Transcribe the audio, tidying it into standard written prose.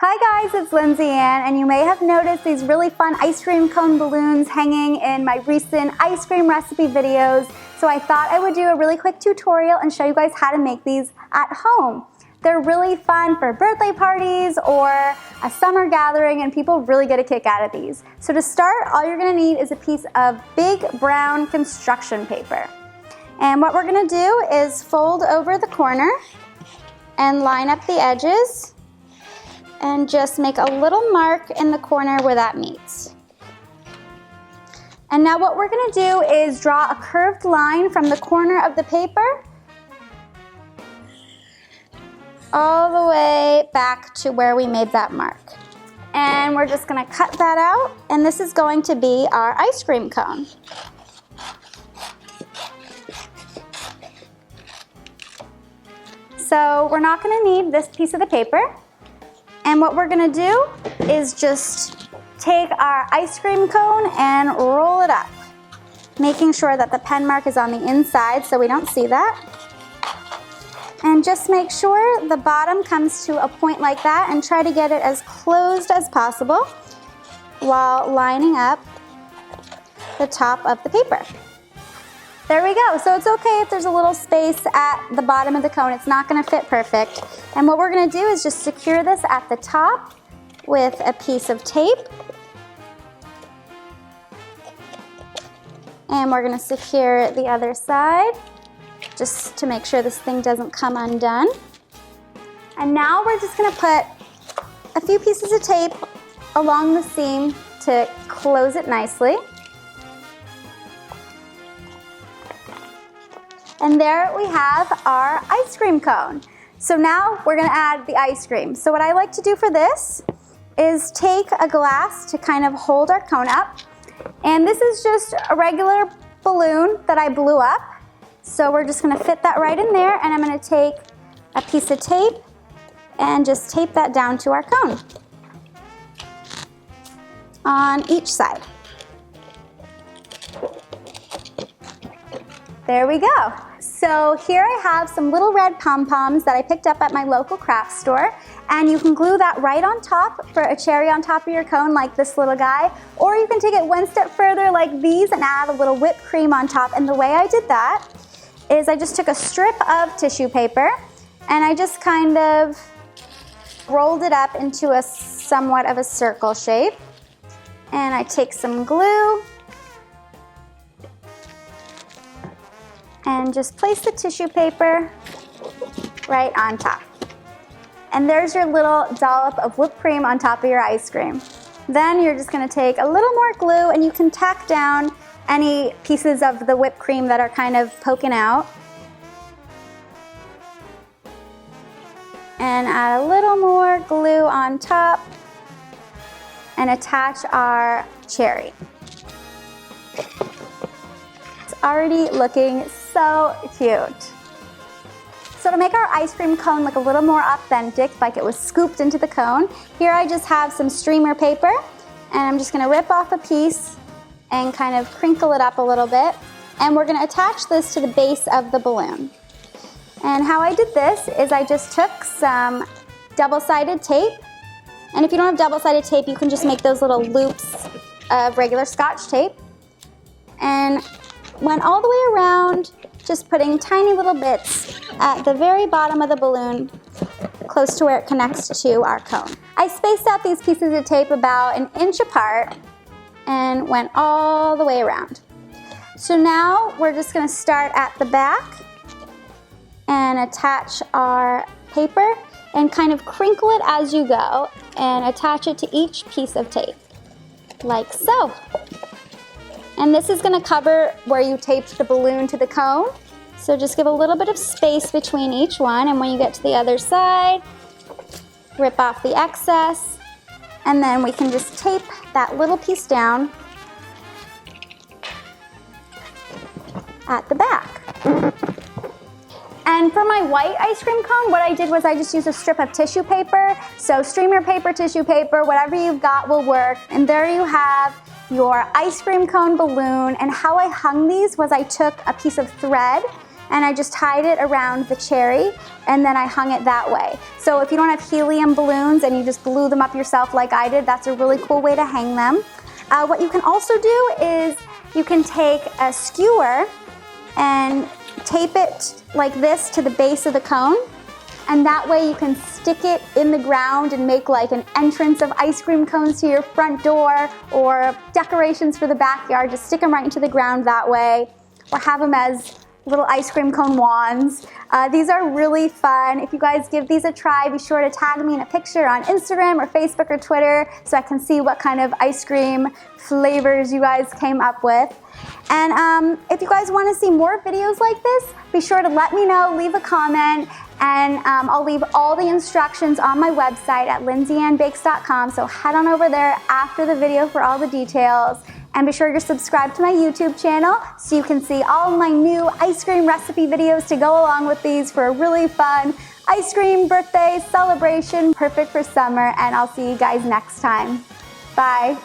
Hi guys, it's Lindsay Ann, and you may have noticed these really fun ice cream cone balloons hanging in my recent ice cream recipe videos. So I thought I would do a really quick tutorial and show you guys how to make these at home. They're really fun for birthday parties or a summer gathering, and people really get a kick out of these. So to start, all you're gonna need is a piece of big brown construction paper. And what we're gonna do is fold over the corner and line up the edges and just make a little mark in the corner where that meets. And now what we're gonna do is draw a curved line from the corner of the paper all the way back to where we made that mark. And we're just gonna cut that out, and this is going to be our ice cream cone. So we're not gonna need this piece of the paper. And what we're gonna do is just take our ice cream cone and roll it up, making sure that the pen mark is on the inside so we don't see that. And just make sure the bottom comes to a point like that and try to get it as closed as possible while lining up the top of the paper. There we go. So it's okay if there's a little space at the bottom of the cone. It's not going to fit perfect. And what we're going to do is just secure this at the top with a piece of tape. And we're going to secure the other side just to make sure this thing doesn't come undone. And now we're just going to put a few pieces of tape along the seam to close it nicely. And there we have our ice cream cone. So now we're gonna add the ice cream. So what I like to do for this is take a glass to kind of hold our cone up. And this is just a regular balloon that I blew up. So we're just gonna fit that right in there, and I'm gonna take a piece of tape and just tape that down to our cone on each side. There we go. So here I have some little red pom-poms that I picked up at my local craft store, and you can glue that right on top for a cherry on top of your cone like this little guy, or you can take it one step further like these and add a little whipped cream on top. And the way I did that is I just took a strip of tissue paper and I just kind of rolled it up into a somewhat of a circle shape, and I take some glue and just place the tissue paper right on top. And there's your little dollop of whipped cream on top of your ice cream. Then you're just gonna take a little more glue, and you can tack down any pieces of the whipped cream that are kind of poking out. And add a little more glue on top and attach our cherry. Already looking so cute. So to make our ice cream cone look a little more authentic, like it was scooped into the cone, here I just have some streamer paper, and I'm just gonna rip off a piece and kind of crinkle it up a little bit, and we're gonna attach this to the base of the balloon. And how I did this is I just took some double-sided tape, and if you don't have double-sided tape, you can just make those little loops of regular Scotch tape, and went all the way around, just putting tiny little bits at the very bottom of the balloon, close to where it connects to our cone. I spaced out these pieces of tape about an inch apart and went all the way around. So now we're just gonna start at the back and attach our paper and kind of crinkle it as you go and attach it to each piece of tape, like so. And this is going to cover where you taped the balloon to the cone. So just give a little bit of space between each one, and when you get to the other side, rip off the excess, and then we can just tape that little piece down at the back. And for my white ice cream cone, what I did was I just used a strip of tissue paper. So streamer paper, tissue paper, whatever you've got will work. And there you have your ice cream cone balloon. And how I hung these was I took a piece of thread and I just tied it around the cherry, and then I hung it that way. So if you don't have helium balloons and you just glue them up yourself like I did, that's a really cool way to hang them. What you can also do is you can take a skewer and tape it like this to the base of the cone, and that way you can stick it in the ground and make like an entrance of ice cream cones to your front door, or decorations for the backyard. Just stick them right into the ground that way, or have them as little ice cream cone wands. These are really fun. If you guys give these a try, be sure to tag me in a picture on Instagram or Facebook or Twitter so I can see what kind of ice cream flavors you guys came up with. And if you guys want to see more videos like this, be sure to let me know, leave a comment, and I'll leave all the instructions on my website at lindsayannbakes.com, so head on over there after the video for all the details. And be sure you're subscribed to my YouTube channel so you can see all my new ice cream recipe videos to go along with these for a really fun ice cream birthday celebration, perfect for summer. And I'll see you guys next time. Bye.